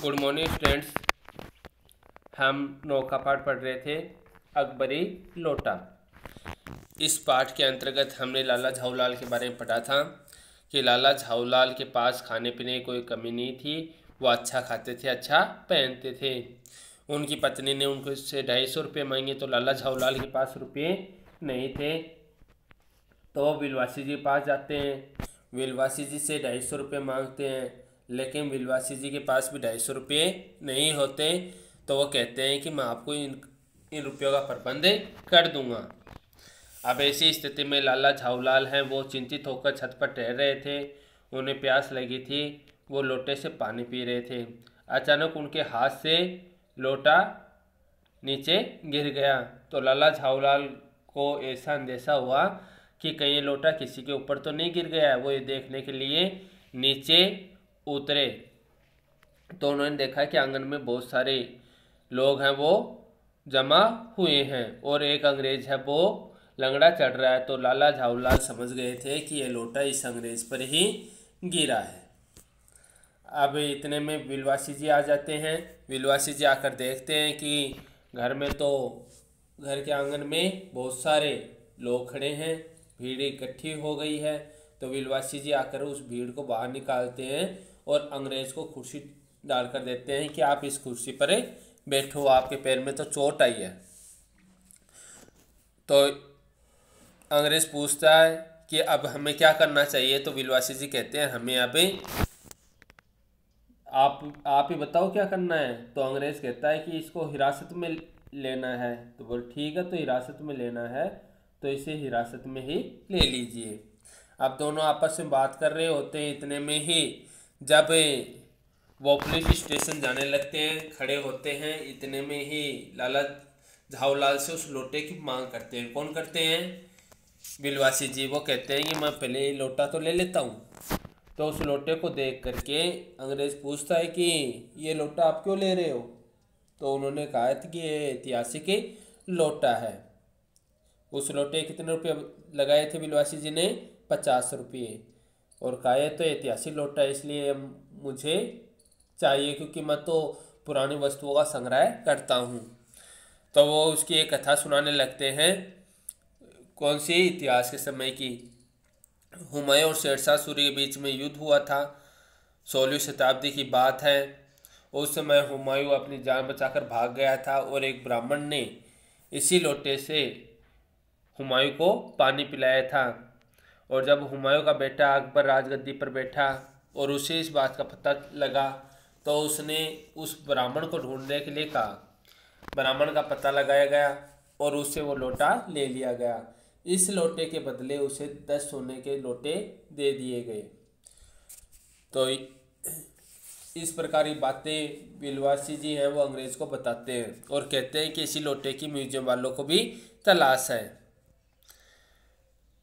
Good morning students. हम नौका पाठ पढ़ रहे थे अकबरी लोटा। इस पाठ के अंतर्गत हमने लाला झाऊलाल के बारे में पढ़ा था कि लाला झाऊलाल के पास खाने पीने की कोई कमी नहीं थी। वो अच्छा खाते थे, अच्छा पहनते थे। उनकी पत्नी ने उनको इससे 250 रुपये मांगे तो लाला झाऊलाल के पास रुपये नहीं थे। तो वो विलवासी जी के पास जाते हैं, विलवासी जी से 250 रुपये मांगते हैं, लेकिन विलवासी जी के पास भी 250 रुपये नहीं होते। तो वो कहते हैं कि मैं आपको इन रुपयों का प्रबंध कर दूंगा। अब ऐसी स्थिति में लाला झाऊलाल हैं, वो चिंतित होकर छत पर टहल रहे थे। उन्हें प्यास लगी थी, वो लोटे से पानी पी रहे थे। अचानक उनके हाथ से लोटा नीचे गिर गया। तो लाला झाऊलाल को ऐसा अंदेशा हुआ कि कहीं ये लोटा किसी के ऊपर तो नहीं गिर गया है। वो ये देखने के लिए नीचे उतरे तो उन्होंने देखा कि आंगन में बहुत सारे लोग हैं, वो जमा हुए हैं और एक अंग्रेज है, वो लंगड़ा चढ़ रहा है। तो लाला झाऊलाल समझ गए थे कि ये लोटा इस अंग्रेज पर ही गिरा है। अब इतने में विलवासी जी आ जाते हैं। विलवासी जी आकर देखते हैं कि घर में तो घर के आंगन में बहुत सारे लोग खड़े हैं, भीड़ इकट्ठी हो गई है। तो विलवासी जी आकर उस भीड़ को बाहर निकालते हैं और अंग्रेज को कुर्सी डालकर देते हैं कि आप इस कुर्सी पर बैठो, आपके पैर में तो चोट आई है। तो अंग्रेज पूछता है कि अब हमें क्या करना चाहिए। तो विलवासी जी कहते हैं हमें अब आप ही बताओ क्या करना है। तो अंग्रेज कहता है कि इसको हिरासत में लेना है। तो बोल ठीक है, तो हिरासत में लेना है तो इसे हिरासत में ही ले लीजिए। अब दोनों आपस में बात कर रहे होते हैं। इतने में ही जब वो पुलिस स्टेशन जाने लगते हैं, खड़े होते हैं, इतने में ही लाला झाऊलाल से उस लोटे की मांग करते हैं। कौन करते हैं? विलवासी जी। वो कहते हैं कि मैं पहले ये लोटा तो ले लेता हूँ। तो उस लोटे को देख करके अंग्रेज पूछता है कि ये लोटा आप क्यों ले रहे हो। तो उन्होंने कहा था कि ये ऐतिहासिक लोटा है। उस लोटे कितने रुपये लगाए थे विलवासी जी ने? 50 रुपये। और कहा तो ऐतिहासिक लोटा है, इसलिए मुझे चाहिए क्योंकि मैं तो पुरानी वस्तुओं का संग्रह करता हूँ। तो वो उसकी एक कथा सुनाने लगते हैं। कौन सी? इतिहास के समय की। हुमायूं और शेरशाह सूरी के बीच में युद्ध हुआ था। 16वीं शताब्दी की बात है। उस समय हुमायूं अपनी जान बचाकर भाग गया था और एक ब्राह्मण ने इसी लोटे से हुमायूं को पानी पिलाया था। और जब हुमायूं का बेटा अकबर राजगद्दी पर बैठा और उसे इस बात का पता लगा तो उसने उस ब्राह्मण को ढूंढने के लिए कहा। ब्राह्मण का पता लगाया गया और उससे वो लोटा ले लिया गया। इस लोटे के बदले उसे 10 सोने के लोटे दे दिए गए। तो इस प्रकार की बातें विलवासी जी हैं वो अंग्रेज को बताते हैं और कहते हैं कि इसी लोटे की म्यूजियम वालों को भी तलाश है।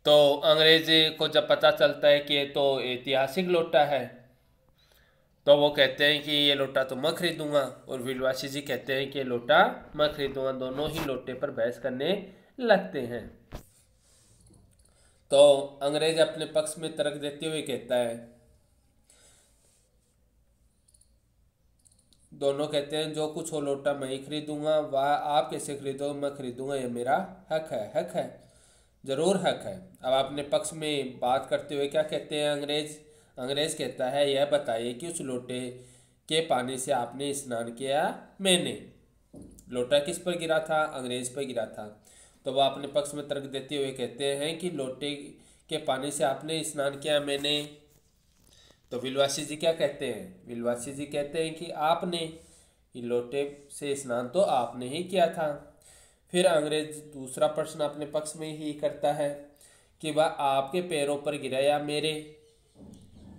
तो अंग्रेज को जब पता चलता है कि ये तो ऐतिहासिक लोटा है तो वो कहते हैं कि ये लोटा तो मैं खरीदूंगा, और विलवासी जी कहते हैं कि ये लोटा मैं खरीदूंगा। दोनों ही लोटे पर बहस करने लगते हैं। तो अंग्रेज अपने पक्ष में तर्क देते हुए कहता है, दोनों कहते हैं जो कुछ हो लोटा मैं ही खरीदूंगा, वह आप कैसे खरीदोगे? मैं खरीदूंगा, ये मेरा हक है। हक है, जरूर हक है। अब अपने पक्ष में बात करते हुए क्या कहते हैं अंग्रेज? अंग्रेज कहता है यह बताइए कि उस लोटे के पानी से आपने स्नान किया? मैंने। लोटा किस पर गिरा था? अंग्रेज पर गिरा था। तो वह अपने पक्ष में तर्क देते हुए कहते हैं कि लोटे के पानी से आपने स्नान किया? मैंने। तो विलवासी जी क्या कहते हैं? विलवासी जी कहते हैं कि आपने। लोटे से स्नान तो आपने ही किया था। फिर अंग्रेज दूसरा प्रश्न अपने पक्ष में ही करता है कि वह आपके पैरों पर गिरा या मेरे?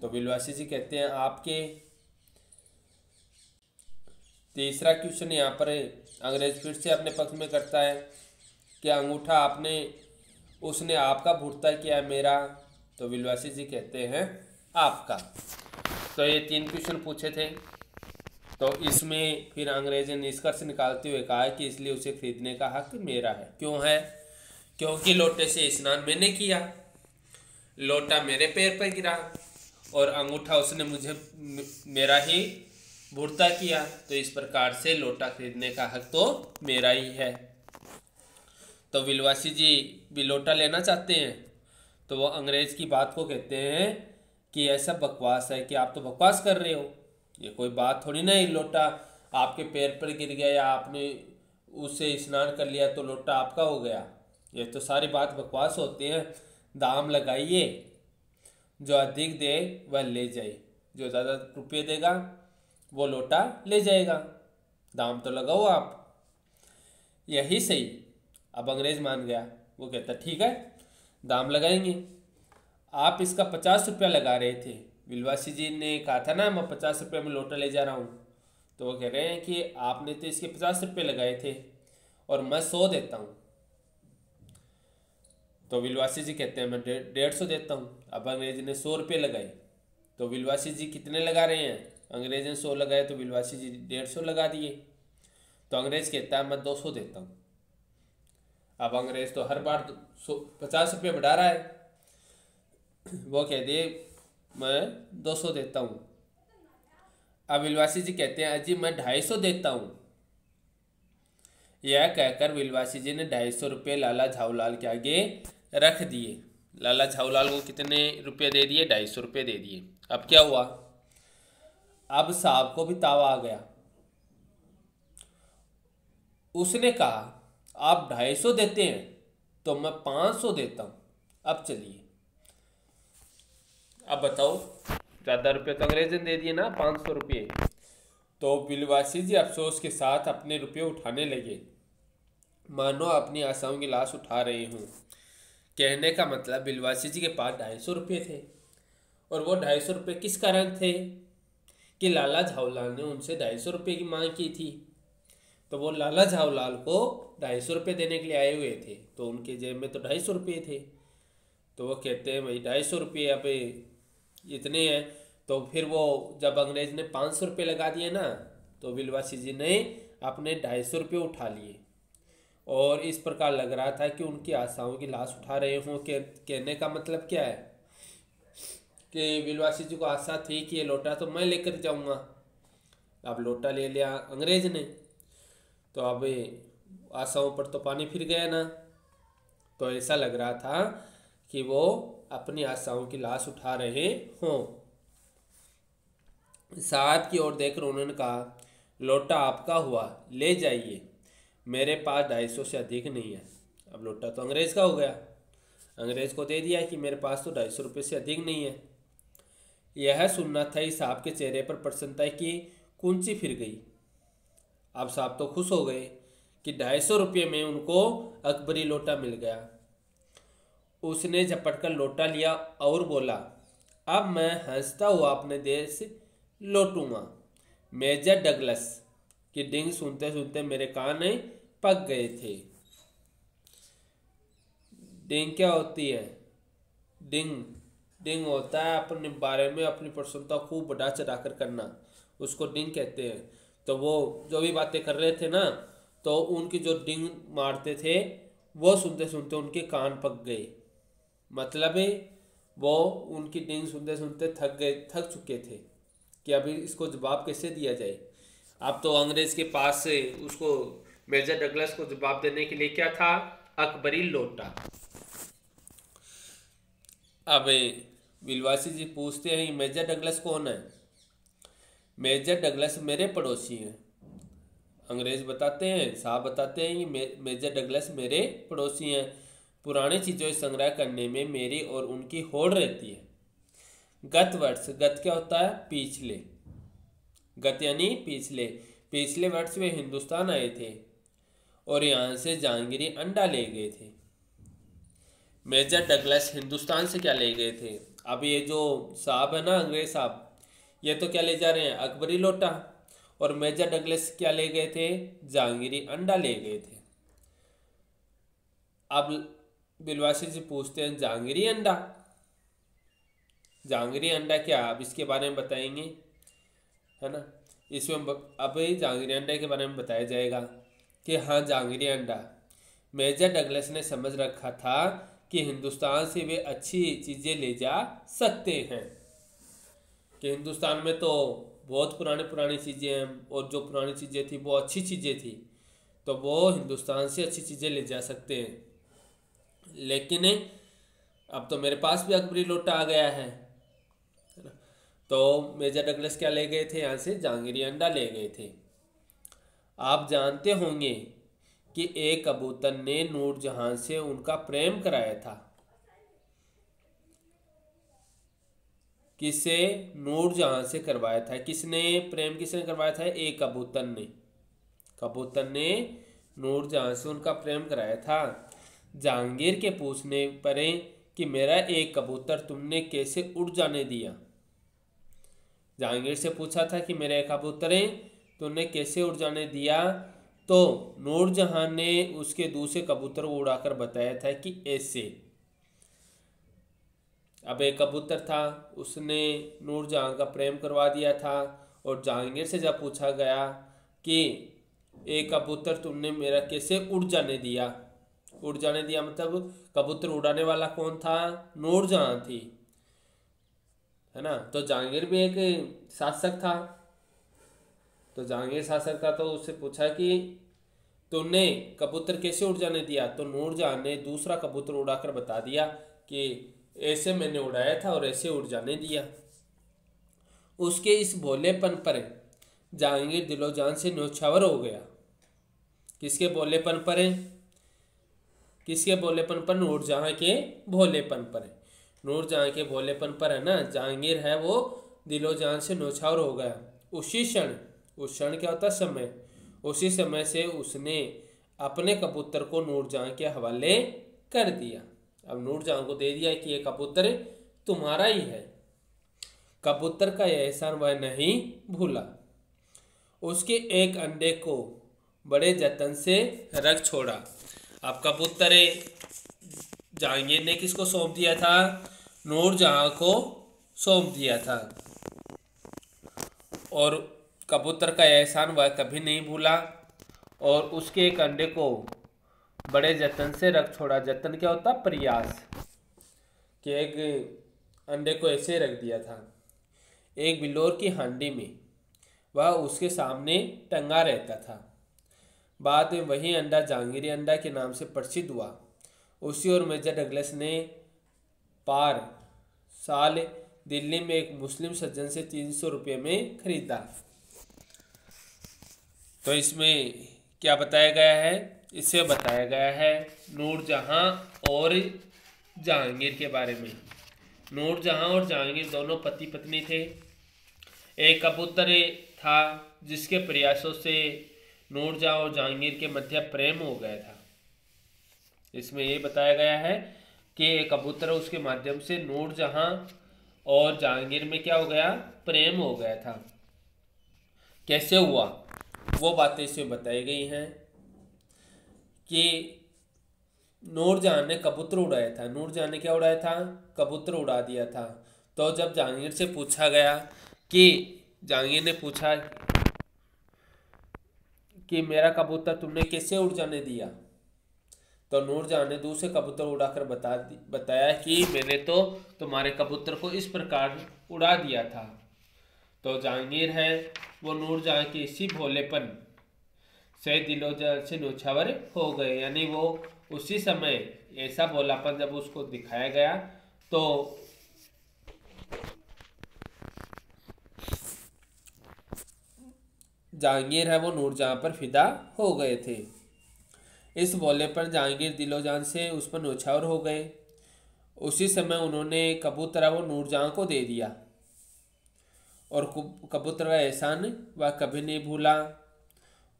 तो विलवासी जी कहते हैं आपके। तीसरा क्वेश्चन यहाँ पर अंग्रेज फिर से अपने पक्ष में करता है कि अंगूठा आपने, उसने आपका भुगतान किया मेरा? तो विलवासी जी कहते हैं आपका। तो ये 3 क्वेश्चन पूछे थे। तो इसमें फिर अंग्रेज ने निष्कर्ष निकालते हुए कहा कि इसलिए उसे खरीदने का हक मेरा है। क्यों है? क्योंकि लोटे से स्नान मैंने किया, लोटा मेरे पैर पर गिरा और अंगूठा उसने मुझे मेरा ही भुर्ता किया, तो इस प्रकार से लोटा खरीदने का हक तो मेरा ही है। तो विलवासी जी भी लोटा लेना चाहते हैं, तो वो अंग्रेज की बात को कहते हैं कि ऐसा बकवास है कि आप तो बकवास कर रहे हो, ये कोई बात थोड़ी ना है। लोटा आपके पैर पर गिर गया या आपने उससे स्नान कर लिया तो लोटा आपका हो गया, ये तो सारी बात बकवास होती है। दाम लगाइए, जो अधिक दे वह ले जाए, जो ज़्यादा रुपये देगा वो लोटा ले जाएगा, दाम तो लगाओ आप, यही सही। अब अंग्रेज मान गया, वो कहता ठीक है दाम लगाएंगे। आप इसका 50 रुपया लगा रहे थे, विलवासी जी ने कहा था ना मैं 50 रुपये में लोटा ले जा रहा हूँ, तो वो कह रहे हैं कि आपने तो इसके 50 रुपये लगाए थे और मैं 100 देता हूँ। तो विलवासी जी कहते हैं मैं 150 देता हूँ। अब अंग्रेज ने 100 रुपये लगाए, तो विलवासी जी कितने लगा रहे हैं, अंग्रेज ने 100 लगाए तो विलवासी जी 150 लगा दिए। तो अंग्रेज कहता है मैं 200 देता हूँ। अब अंग्रेज तो हर बार 50 रुपये बढ़ा रहा है, वो कह दिए मैं 200 देता हूँ। अब विलवासी जी कहते हैं अजी मैं 250 देता हूँ। यह कहकर विलवासी जी ने 250 रुपये लाला झाऊलाल के आगे रख दिए। लाला झाऊलाल को कितने रुपये दे दिए, 250 रुपये दे दिए। अब क्या हुआ, अब साहब को भी तावा आ गया, उसने कहा आप 250 देते हैं तो मैं 500 देता हूं, अब चलिए। अब बताओ, ज़्यादा रुपये तो अंग्रेज ने दे दिए ना, 500 रुपये। तो विलवासी जी अफसोस के साथ अपने रुपये उठाने लगे, मानो अपनी आशाओं की लाश उठा रहे हूँ। कहने का मतलब विलवासी जी के पास 250 रुपये थे, और वो 250 रुपये किस कारण थे कि लाला झाऊलाल ने उनसे 250 रुपये की मांग की थी। तो वो लाला झाऊलाल को 250 रुपये देने के लिए आए हुए थे, तो उनके जेब में तो 250 रुपये थे। तो वो कहते हैं भाई 250 रुपये अब इतने हैं। तो फिर वो जब अंग्रेज ने 500 रुपये लगा दिए ना, तो विलवासी जी ने अपने 250 रुपये उठा लिए, और इस प्रकार लग रहा था कि उनकी आशाओं की लाश उठा रहे हों। कहने का मतलब क्या है कि विलवासी जी को आशा थी कि ये लोटा तो मैं लेकर जाऊंगा। अब लोटा ले लिया अंग्रेज ने, तो अब आशाओं पर तो पानी फिर गया ना। तो ऐसा लग रहा था कि वो अपनी आशाओं की लाश उठा रहे हों। साहब की ओर देखकर उन्होंने कहा लोटा आपका हुआ, ले जाइए, मेरे पास 250 से अधिक नहीं है। अब लोटा तो अंग्रेज का हो गया, अंग्रेज को दे दिया कि मेरे पास तो 250 रुपये से अधिक नहीं है। यह सुनना था ही साहब के चेहरे पर प्रसन्नता की कुंची फिर गई। अब साहब तो खुश हो गए कि 250 रुपये में उनको अकबरी लोटा मिल गया। उसने झपट कर लोटा लिया और बोला अब मैं हंसता हुआ अपने देश लौटूंगा। मेजर डगलस की डिंग सुनते सुनते मेरे कान पक गए थे। डिंग क्या होती है, डिंग डिंग होता है अपने बारे में अपनी प्रसन्नता खूब बढ़ा चढ़ा कर करना, उसको डिंग कहते हैं। तो वो जो भी बातें कर रहे थे ना, तो उनकी जो डिंग मारते थे वो सुनते सुनते उनके कान पक गए। मतलब है वो उनकी डिंग सुनते सुनते थक चुके थे कि अभी इसको जवाब कैसे दिया जाए। अब तो अंग्रेज के पास से उसको मेजर डगलस को जवाब देने के लिए क्या था, अकबरी लोटा। अब विलवासी जी पूछते हैं मेजर डगलस कौन है। मेजर डगलस मेरे पड़ोसी हैं। अंग्रेज बताते हैं, साहब बताते हैं कि मेजर डगलस मेरे पड़ोसी हैं। पुरानी चीज़ों संग्रह करने में मेरी और उनकी होड़ रहती है। गत वर्ष, गत क्या होता है, पिछले, गत यानी पिछले वर्ष वे हिंदुस्तान आए थे और यहाँ से जहांगीरी अंडा ले गए थे। मेजर डगलस हिंदुस्तान से क्या ले गए थे। अब ये जो साहब है ना, अंग्रेज साहब, ये तो क्या ले जा रहे हैं, अकबरी लोटा, और मेजर डगलस क्या ले गए थे, जहांगीरी अंडा ले गए थे। अब बिलवासी से पूछते हैं जहांगीरी अंडा, जहांगीरी अंडा क्या, अब इसके बारे में बताएंगे, है ना। इसमें अब जहांगीरी अंडा के बारे में बताया जाएगा कि हाँ जहांगीरी अंडा, मेजर डगलस ने समझ रखा था कि हिंदुस्तान से वे अच्छी चीज़ें ले जा सकते हैं, कि हिंदुस्तान में तो बहुत पुरानी पुरानी चीज़ें हैं और जो पुरानी चीज़ें थी वो अच्छी चीज़ें थी, तो वो हिंदुस्तान से अच्छी चीज़ें ले जा सकते हैं। लेकिन अब तो मेरे पास भी अकबरी लोटा आ गया है ना। तो मेजर डगलस क्या ले गए थे यहाँ से? जहांगीरी अंडा ले गए थे। आप जानते होंगे कि एक कबूतर ने नूरजहां से उनका प्रेम कराया था। किसे? नूरजहां से करवाया था। किसने प्रेम किसने करवाया था? एक कबूतर ने। कबूतर ने नूरजहां से उनका प्रेम कराया था। जहांगीर के पूछने पर कि मेरा एक कबूतर तुमने कैसे उड़ जाने दिया। जहांगीर से पूछा था कि मेरा एक कबूतर तुमने कैसे उड़ जाने दिया, तो नूरजहां ने उसके दूसरे कबूतर को उड़ाकर बताया था कि ऐसे। अब एक कबूतर था, उसने नूरजहां का प्रेम करवा दिया था, और जहांगीर से जब पूछा गया कि एक कबूतर तुमने मेरा कैसे उड़ जाने दिया, उड़ जाने दिया मतलब कबूतर उड़ाने वाला कौन था? नूरजहां थी, है ना। तो जहांगीर भी एक शासक था, तो जहांगीर शासक था, तो उससे पूछा कि तुमने कबूतर कैसे उड़ जाने दिया, तो नूरजहां ने दूसरा कबूतर उड़ाकर बता दिया कि ऐसे मैंने उड़ाया था और ऐसे उड़ जाने दिया। उसके इस भोलेपन पर जहांगीर दिलो जान से न्योछावर हो गया। किसके भोलेपन पर? किसके भोलेपन पर? नूरजहां के भोलेपन पर। नूरजहां के भोलेपन पर, है ना, जहांगीर है वो दिलो जान से न्योछावर हो गया। उसी क्षण, उस क्षण क्या होता? समय। उसी समय से उसने अपने कबूतर को नूरजहां के हवाले कर दिया। अब नूरजहां को दे दिया कि ये कबूतर तुम्हारा ही है। कबूतर का यह एहसान वह नहीं भूला। उसके एक अंडे को बड़े जतन से रख छोड़ा। अब कबूतर जहांगीर ने किसको सौंप दिया था? नूरजहां को सौंप दिया था। और कबूतर का एहसान वह कभी नहीं भूला, और उसके एक अंडे को बड़े जतन से रख छोड़ा। जतन क्या होता? प्रयास। कि एक अंडे को ऐसे रख दिया था एक बिल्लोर की हांडी में, वह उसके सामने टंगा रहता था। बाद में वही अंडा जहांगीरी अंडा के नाम से प्रसिद्ध हुआ। उसी और मेजर डगलस ने पार साल दिल्ली में एक मुस्लिम सज्जन से 300 रुपये में खरीदा। तो इसमें क्या बताया गया है? इससे बताया गया है नूरजहां और जहांगीर के बारे में। नूरजहां और जहांगीर दोनों पति पत्नी थे। एक कबूतर था जिसके प्रयासों से नूरजहां और जहांगीर के मध्य प्रेम हो गया था। इसमें ये बताया गया है कि एक कबूतर उसके माध्यम से नूरजहां और जहांगीर में क्या हो गया? प्रेम हो गया था। कैसे हुआ वो बातें इसमें बताई गई हैं कि नूरजहां ने कबूतर उड़ाया था। नूरजहां ने क्या उड़ाया था? कबूतर उड़ा दिया था। तो जब जहांगीर से पूछा गया कि जहांगीर ने पूछा कि मेरा कबूतर तुमने कैसे उड़ जाने दिया, तो नूरजहां ने दूसरे कबूतर उड़ाकर बताया कि मैंने तो तुम्हारे कबूतर को इस प्रकार उड़ा दिया था। तो जहांगीर है वो नूरजहां के इसी भोलेपन से दिलो जान से न्योछावर हो गए। यानी वो उसी समय ऐसा भोलापन जब उसको दिखाया गया तो जहांगीर है वो नूरजहां पर फिदा हो गए थे। इस भोलेपन जहांगीर दिलो जान से उस पर न्योछावर हो गए। उसी समय उन्होंने कबूतर वो नूरजहां को दे दिया, और कबूतर का एहसान वह कभी नहीं भूला।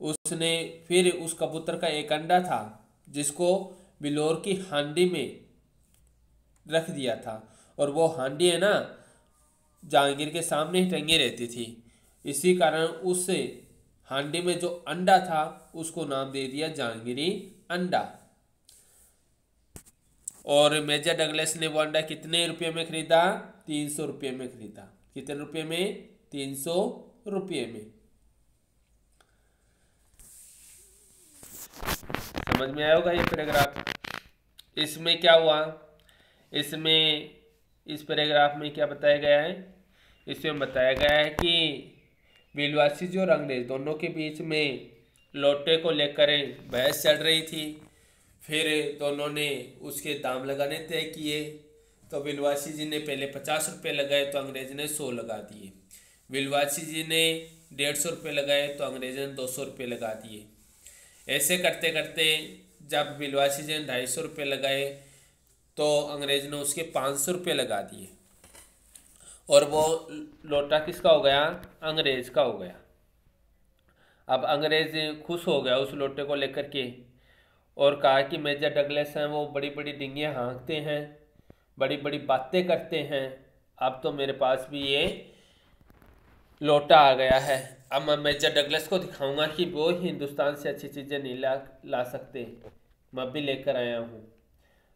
उसने फिर उस कबूतर का एक अंडा था जिसको बिलोर की हांडी में रख दिया था, और वो हांडी है ना जहांगीर के सामने ही टंगी रहती थी। इसी कारण उस हांडी में जो अंडा था उसको नाम दे दिया जहांगीरी अंडा। और मेजर डगलस ने वो अंडा कितने रुपये में खरीदा? 300 रुपये में खरीदा। कितने रुपये में? 300 रुपये में। समझ में आया होगा ये पैराग्राफ। इसमें क्या हुआ? इसमें इस पैराग्राफ में क्या बताया गया है? इसमें बताया गया है कि बिलवासी जी और अंग्रेज दोनों के बीच में लोटे को लेकर बहस चल रही थी। फिर दोनों ने उसके दाम लगाने तय किए। तो बिलवासी जी ने पहले 50 रुपये लगाए तो अंग्रेज ने 100 लगा दिए। बिलवासी जी ने 150 रुपये लगाए तो अंग्रेज ने 200 रुपये लगा दिए। ऐसे करते करते जब बिलवासी जी ने 250 रुपये लगाए तो अंग्रेज ने उसके 500 रुपये लगा दिए और वो लोटा किसका हो गया? अंग्रेज का हो गया। अब अंग्रेज खुश हो गया उस लोटे को लेकर के और कहा कि मेजर डगलस हैं, वो बड़ी बड़ी डिंगियाँ हाँकते हैं, बड़ी बड़ी बातें करते हैं, अब तो मेरे पास भी ये लोटा आ गया है। अब मैं मेजर डगलस को दिखाऊंगा कि वो हिंदुस्तान से अच्छी चीज़ें नहीं ला सकते, मैं भी लेकर आया हूँ।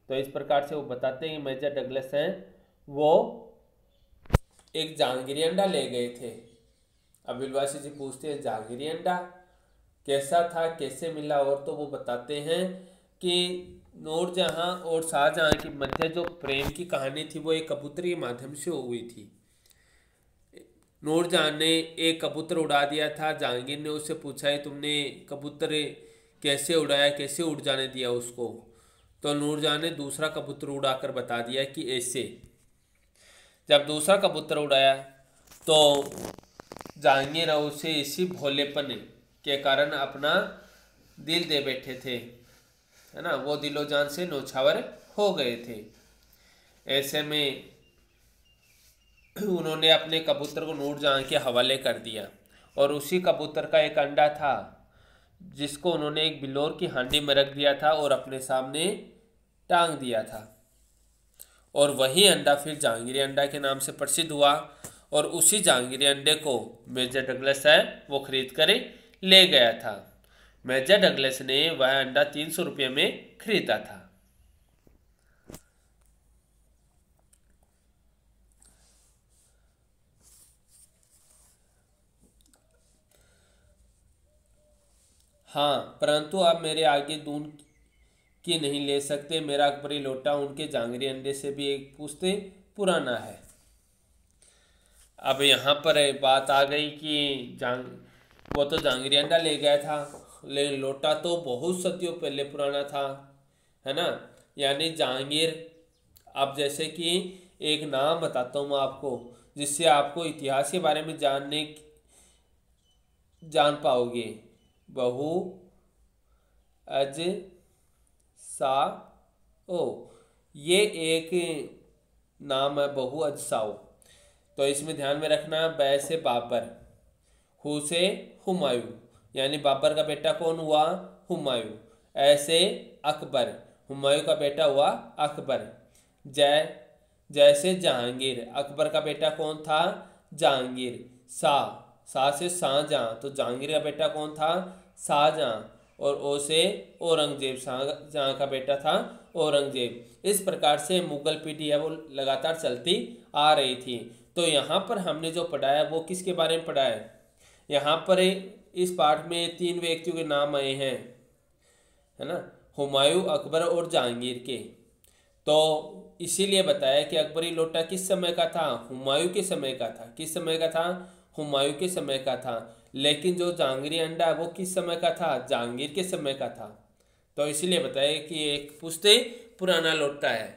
तो इस प्रकार से वो बताते हैं कि मेजर डगलस हैं वो एक जहांगीरी अंडा ले गए थे। अब बिलवासी जी पूछते हैं जहांगीरी अंडा कैसा था, कैसे मिला? और तो वो बताते हैं कि नूरजहां और शाहजहां के मध्य जो प्रेम की कहानी थी वो एक कबूतर के माध्यम से हुई थी। नूरजहां ने एक कबूतर उड़ा दिया था। जहांगीर ने उससे पूछा है तुमने कबूतर कैसे उड़ाया, कैसे उड़ जाने दिया उसको? तो नूरजहां ने दूसरा कबूतर उड़ाकर बता दिया कि ऐसे। जब दूसरा कबूतर उड़ाया तो जहांगीर उसे इसी भोलेपन के कारण अपना दिल दे बैठे थे, है ना, वो दिलो जान से नौछावर हो गए थे। ऐसे में उन्होंने अपने कबूतर को नूरजहां के हवाले कर दिया और उसी कबूतर का एक अंडा था जिसको उन्होंने एक बिल्लोर की हांडी में रख दिया था और अपने सामने टांग दिया था और वही अंडा फिर जहांगीरी अंडा के नाम से प्रसिद्ध हुआ और उसी जहांगीरी अंडे को मेजर डगलस है वो खरीद कर ले गया था। मेजर डगलस ने वह अंडा 300 रुपये में खरीदा था। हाँ, परंतु आप मेरे आगे दून की नहीं ले सकते। मेरा अकबरी लोटा उनके जहांगीरी अंडे से भी एक पुश्ते पुराना है। अब यहाँ पर बात आ गई कि वो तो जहांगीरी अंडा ले गया था, लेकिन लोटा तो बहुत सदियों पहले पुराना था, है ना। यानी जहांगीर, अब जैसे कि एक नाम बताता हूँ मैं आपको जिससे आपको इतिहास के बारे में जान पाओगे। बहु अज सा ओ, ये एक नाम है, बहु अजसाओ। तो इसमें ध्यान में रखना, बै से बाबर, हु से हुमायूं, यानी बाबर का बेटा कौन हुआ? हुमायूं। ऐसे अकबर, हुमायूं का बेटा हुआ अकबर। जय से जहांगीर, अकबर का बेटा कौन था? जहांगीर। शाह से शाहजहां, तो जहांगीर का बेटा कौन था? शाहजहां। और ओ से औरंगजेब, शाहजहां का बेटा था औरंगजेब। इस प्रकार से मुगल पीढ़ी है वो लगातार चलती आ रही थी। तो यहाँ पर हमने जो पढ़ा है वो किसके बारे में पढ़ा है? यहाँ पर इस पाठ में 3 व्यक्तियों के नाम आए हैं, है ना, हुमायूं, अकबर और जहांगीर के। तो इसीलिए बताया कि अकबरी लोटा किस समय का था? हुमायूं के समय का था। किस समय का था? हुमायूं के समय का था। लेकिन जो जहांगीरी अंडा वो किस समय का था? जहांगीर के समय का था। तो इसीलिए बताया कि एक पुश्ते पुराना लोटा है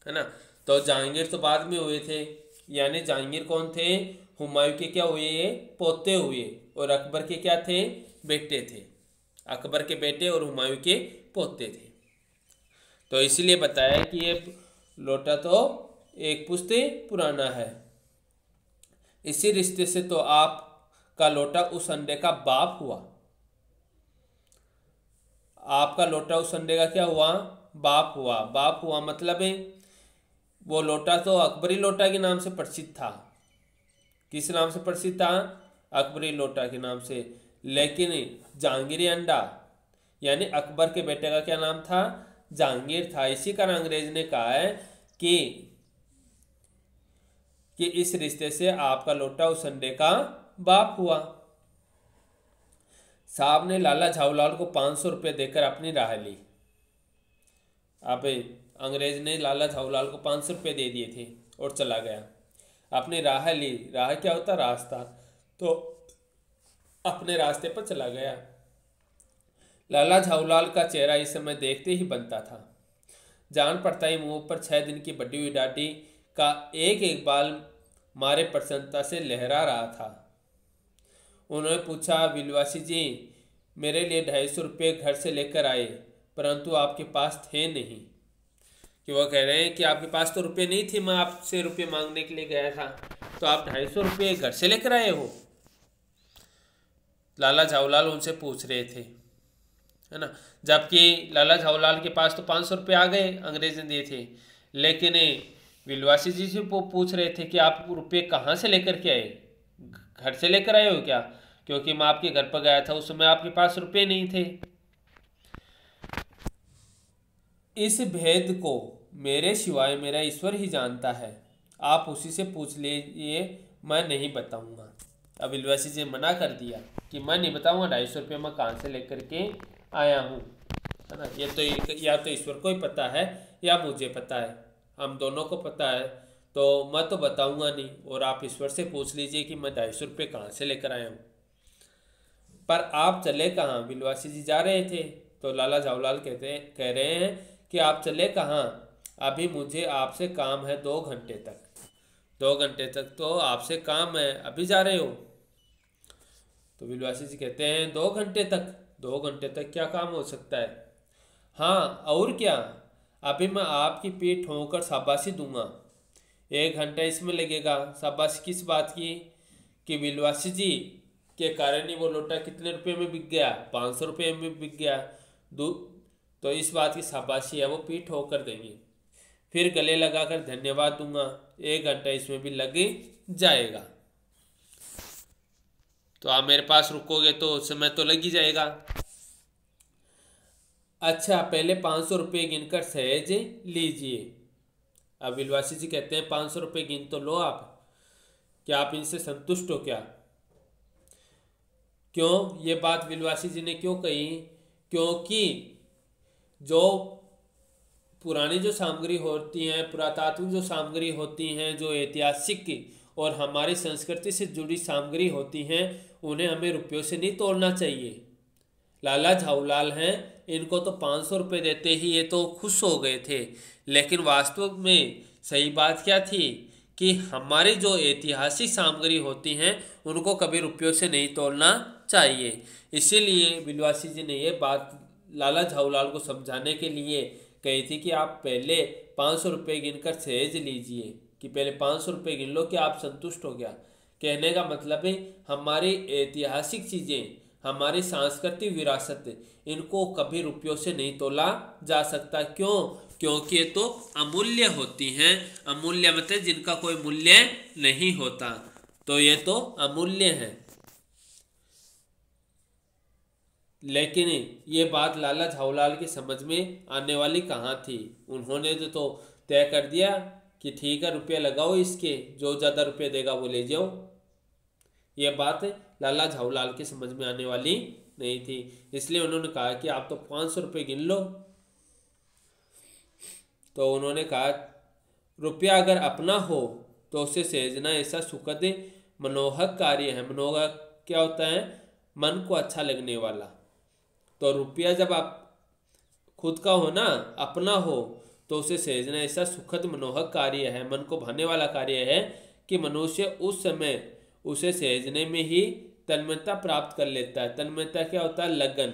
ना। तो जहांगीर तो बाद में हुए थे, यानी जहांगीर कौन थे? हुमायूं के क्या हुए? पोते हुए। और अकबर के क्या थे? बेटे थे। अकबर के बेटे और हुमायूं के पोते थे। तो इसीलिए बताया कि ये लोटा तो एक पुश्ते पुराना है। इसी रिश्ते से तो आपका लोटा उस अंडे का बाप हुआ। आपका लोटा उस अंडे का क्या हुआ? बाप हुआ। बाप हुआ मतलब है वो लोटा तो अकबरी लोटा के नाम से प्रसिद्ध था। किस नाम से प्रसिद्ध था? अकबरी लोटा के नाम से। लेकिन जहांगीरी अंडा यानी अकबर के बेटे का क्या नाम था? जहांगीर था। इसी कारण अंग्रेज ने कहा है कि इस रिश्ते से आपका लोटा उस अंडे का बाप हुआ। साहब ने लाला झाऊलाल को 500 रुपये देकर अपनी राह ली। अब अंग्रेज ने लाला झाऊलाल को 500 रुपये दे दिए थे और चला गया, अपनी राह ली। राह क्या होता? रास्ता। तो अपने रास्ते पर चला गया। लाला झाऊलाल का चेहरा इस समय देखते ही बनता था। जान पड़ता ही मुंह पर 6 दिन की बढ़ी हुई दाढ़ी का एक एक बाल मारे प्रसन्नता से लहरा रहा था। उन्होंने पूछा, विलवासी जी, मेरे लिए 250 रुपये घर से लेकर आए, परंतु आपके पास थे नहीं। कि वो कह रहे हैं कि आपके पास तो रुपये नहीं थे, मैं आपसे रुपये मांगने के लिए गया था, तो आप 250 रुपये घर से लेकर आए हो। लाला झाऊलाल उनसे पूछ रहे थे, है ना, जबकि लाला झाऊलाल के पास तो 500 रुपये आ गए, अंग्रेज ने दिए थे। लेकिन विलवासी जी से वो पूछ रहे थे कि आप रुपये कहाँ से लेकर के आए, घर से लेकर आए हो क्या? क्योंकि मैं आपके घर पर गया था, उस समय आपके पास रुपये नहीं थे। इस भेद को मेरे सिवाय मेरा ईश्वर ही जानता है, आप उसी से पूछ लीजिए, मैं नहीं बताऊंगा। अब विलवासी जी ने मना कर दिया कि मैं नहीं बताऊंगा, 250 रुपये मैं कहाँ से लेकर के आया हूँ, है ना। ये तो या तो ईश्वर को ही पता है या मुझे पता है, हम दोनों को पता है, तो मैं तो बताऊंगा नहीं, और आप ईश्वर से पूछ लीजिए कि मैं 250 रुपये कहाँ से लेकर आया हूँ। पर आप चले कहाँ? विलवासी जी जा रहे थे, तो लाला झाऊलाल कह रहे हैं कि आप चले कहाँ? अभी मुझे आपसे काम है 2 घंटे तक। 2 घंटे तक तो आपसे काम है, अभी जा रहे हो? तो विलवासी जी कहते हैं 2 घंटे तक? 2 घंटे तक क्या काम हो सकता है? हाँ और क्या, अभी मैं आपकी पीठ ठोंकर शाबाशी दूंगा। 1 घंटा इसमें लगेगा। शाबाशी किस बात की? कि विलवासी जी के कारण ही वो लोटा कितने रुपए में बिक गया? 500 रुपये में बिक गया। तो इस बात की शाबाशी है, वो पीठ ठोकर देंगे। फिर गले लगाकर धन्यवाद दूंगा। 1 घंटा इसमें भी लग जाएगा। तो आप मेरे पास रुकोगे तो समय तो लग ही जाएगा। अच्छा, पहले 500 रुपये गिनकर सहज लीजिए। अब विलवासी जी कहते हैं 500 रुपये गिन तो लो आप, क्या आप इनसे संतुष्ट हो क्या? क्यों? ये बात विलवासी जी ने क्यों कही? क्योंकि जो पुरानी जो सामग्री होती हैं, पुरातात्विक जो सामग्री होती हैं, जो ऐतिहासिक और हमारी संस्कृति से जुड़ी सामग्री होती हैं, उन्हें हमें रुपयों से नहीं तोड़ना चाहिए। लाला झाऊलाल हैं, इनको तो 500 रुपये देते ही ये तो खुश हो गए थे, लेकिन वास्तव में सही बात क्या थी कि हमारी जो ऐतिहासिक सामग्री होती हैं उनको कभी रुपयों से नहीं तोड़ना चाहिए। इसीलिए विलवासी जी ने ये बात लाला झाऊलाल को समझाने के लिए कही थी कि आप पहले 500 रुपये गिनकर सहज लीजिए, कि पहले 500 रुपये गिन लो कि आप संतुष्ट हो गया। कहने का मतलब है हमारी ऐतिहासिक चीज़ें, हमारी सांस्कृतिक विरासत, इनको कभी रुपयों से नहीं तोला जा सकता। क्यों? क्योंकि ये तो अमूल्य होती हैं। अमूल्य मतलब जिनका कोई मूल्य नहीं होता, तो ये तो अमूल्य है। लेकिन ये बात लाला झाऊलाल की समझ में आने वाली कहाँ थी। उन्होंने तो तय कर दिया कि ठीक है, रुपये लगाओ इसके, जो ज़्यादा रुपये देगा वो ले जाओ। ये बात लाला झाऊलाल की समझ में आने वाली नहीं थी, इसलिए उन्होंने कहा कि आप तो 500 रुपये गिन लो। तो उन्होंने कहा, रुपया अगर अपना हो तो उसे सहेजना ऐसा सुखद मनोहक कार्य है। मनोहक क्या होता है? मन को अच्छा लगने वाला। तो रुपया जब आप खुद का हो ना, अपना हो, तो उसे सहेजना ऐसा सुखद मनोहक कार्य है, मन को भाने वाला कार्य है कि मनुष्य उस समय उसे सहेजने में ही तन्मयता प्राप्त कर लेता है। तन्मयता क्या होता है? लगन।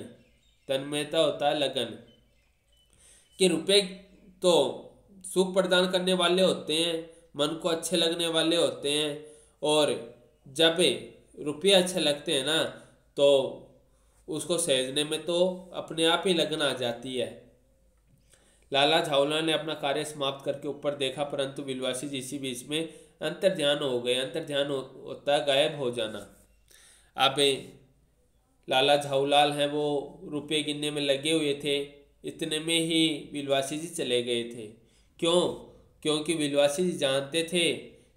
तन्मयता होता है लगन। कि रुपये तो सुख प्रदान करने वाले होते हैं, मन को अच्छे लगने वाले होते हैं, और जब रुपये अच्छे लगते हैं ना, तो उसको सहेजने में तो अपने आप ही लगन आ जाती है। लाला झाऊलाल ने अपना कार्य समाप्त करके ऊपर देखा, परंतु विलवासी जी इसी बीच में अंतर्ध्यान हो गए। अंतर्ध्यान होता है गायब हो जाना। अब लाला झाऊलाल हैं, वो रुपये गिनने में लगे हुए थे, इतने में ही विलवासी जी चले गए थे। क्यों? क्योंकि विलवासी जी जानते थे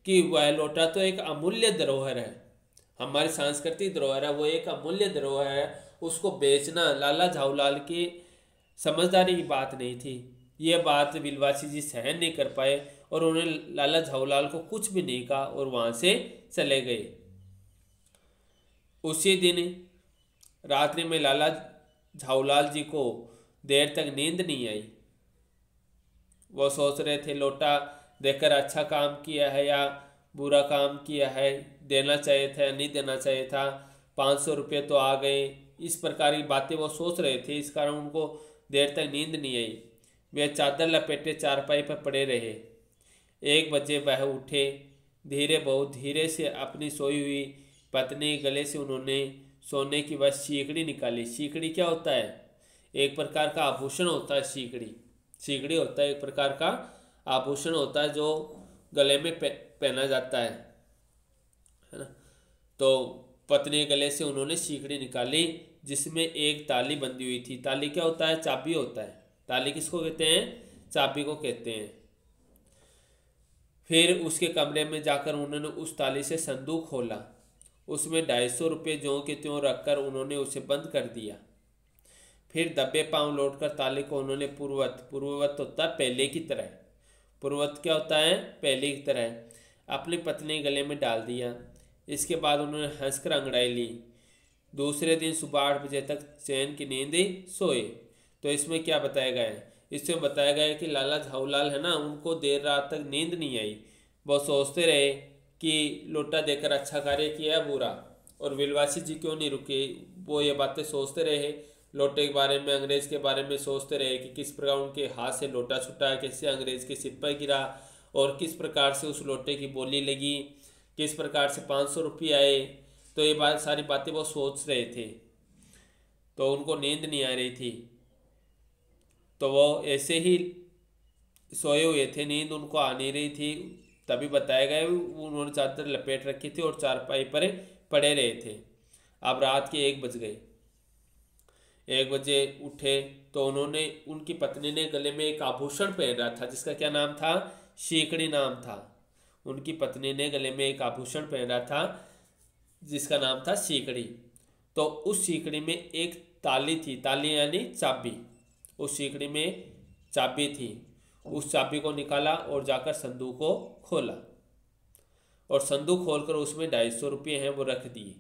कि वह लोटा तो एक अमूल्य धरोहर है, हमारी सांस्कृतिक धरोहर है, वो एक अमूल्य धरोहर है। उसको बेचना लाला झाऊलाल की समझदारी की बात नहीं थी। ये बात विलवासी जी सहन नहीं कर पाए और उन्होंने लाला झाऊलाल को कुछ भी नहीं कहा और वहाँ से चले गए। उसी दिन रात्रि में लाला झाऊलाल जी को देर तक नींद नहीं आई। वो सोच रहे थे लोटा देकर अच्छा काम किया है या बुरा काम किया है, देना चाहिए था या नहीं देना चाहिए था, 500 रुपये तो आ गए, इस प्रकार की बातें वो सोच रहे थे। इस कारण उनको देर तक नींद नहीं आई। वे चादर लपेटे चारपाई पर पड़े रहे। 1 बजे वह उठे। बहुत धीरे से अपनी सोई हुई पत्नी गले से उन्होंने सोने की वह सीकड़ी निकाली। सीकड़ी क्या होता है? एक प्रकार का आभूषण होता है। सीकड़ी होता है एक प्रकार का आभूषण होता है जो गले में पहना जाता है ना। तो पत्नी गले से उन्होंने सीकड़ी निकाली जिसमें एक ताली बंधी हुई थी। ताली क्या होता है? चाबी होता है। ताली किसको कहते हैं? चाबी को कहते हैं। फिर उसके कमरे में जाकर उन्होंने उस ताली से संदूक खोला। उसमें 250 रुपये ज्यों के त्यों रखकर उन्होंने उसे बंद कर दिया। फिर दबे पांव लौटकर ताले को उन्होंने पूर्ववत होता है पहले की तरह। पूर्ववत क्या होता है? पहले की तरह अपनी पत्नी गले में डाल दिया। इसके बाद उन्होंने हंसकर अंगड़ाई ली। दूसरे दिन सुबह 8 बजे तक चैन की नींद सोए। तो इसमें क्या बताया गया है? इसमें बताया गया है कि लाला झाऊलाल है ना, उनको देर रात तक नींद नहीं आई। वो सोचते रहे कि लोटा देकर अच्छा कार्य किया बुरा, और विलवासी जी क्यों नहीं रुके। वो ये बातें सोचते रहे, लोटे के बारे में, अंग्रेज के बारे में सोचते रहे कि किस प्रकार उनके हाथ से लोटा छूटा, कैसे अंग्रेज के सिर पर गिरा और किस प्रकार से उस लोटे की बोली लगी, किस प्रकार से 500 रुपये आए। तो ये सारी बातें वो सोच रहे थे। तो उनको नींद नहीं आ रही थी, तो वो ऐसे ही सोए हुए थे, नींद उनको आ नहीं रही थी। तभी बताया गया उन्होंने चादर लपेट रखी थी और चारपाई पर पड़े रहे थे। अब रात के 1 बज गए। 1 बजे उठे तो उनकी पत्नी ने गले में एक आभूषण पहना था जिसका क्या नाम था? सीकड़ी नाम था। उनकी पत्नी ने गले में एक आभूषण पहना था जिसका नाम था सीकड़ी। तो उस सीकड़ी में एक ताली थी, ताली यानी चाबी। उस सीकड़ी में चाबी थी। उस चाबी को निकाला और जाकर संदूक को खोला, और संदूक खोलकर उसमें 250 रुपये हैं वो रख दिए।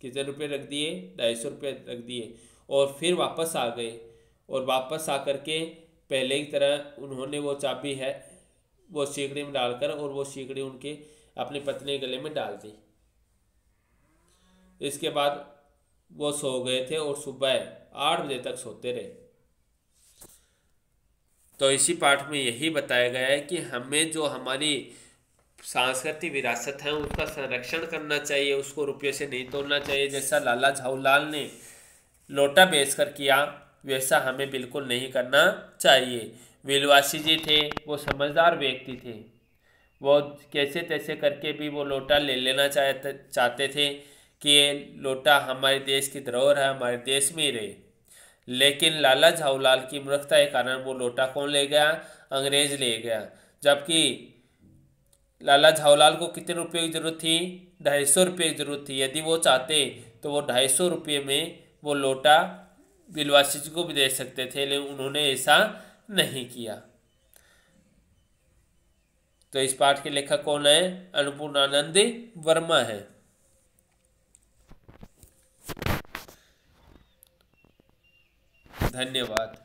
कितने रुपये रख दिए? 250 रुपये रख दिए। और फिर वापस आ गए, और वापस आकर के पहले की तरह उन्होंने वो चाबी है वो सीकड़ी में डालकर, और वो सीकड़ी उनके अपनी पत्नी के गले में डाल दी। इसके बाद वो सो गए थे और सुबह 8 बजे तक सोते रहे। तो इसी पाठ में यही बताया गया है कि हमें जो हमारी सांस्कृतिक विरासत है उसका संरक्षण करना चाहिए, उसको रुपये से नहीं तोड़ना चाहिए। जैसा लाला झाऊलाल ने लोटा बेचकर किया वैसा हमें बिल्कुल नहीं करना चाहिए। विलवासी जी थे, वो समझदार व्यक्ति थे। वो कैसे तैसे करके भी वो लोटा ले लेना चाहते थे कि ये लोटा हमारे देश की धरोहर है, हमारे देश में ही रहे। लेकिन लाला झाऊलाल की मूर्खता के कारण वो लोटा कौन ले गया? अंग्रेज ले गया। जबकि लाला झाऊलाल को कितने रुपए की जरूरत थी? 250 रुपये की जरूरत थी। यदि वो चाहते तो वो 250 रुपये में वो लोटा विलवासी जी को भी दे सकते थे, लेकिन उन्होंने ऐसा नहीं किया। तो इस पाठ के लेखक कौन है? अन्नपूर्णानंद वर्मा है। धन्यवाद।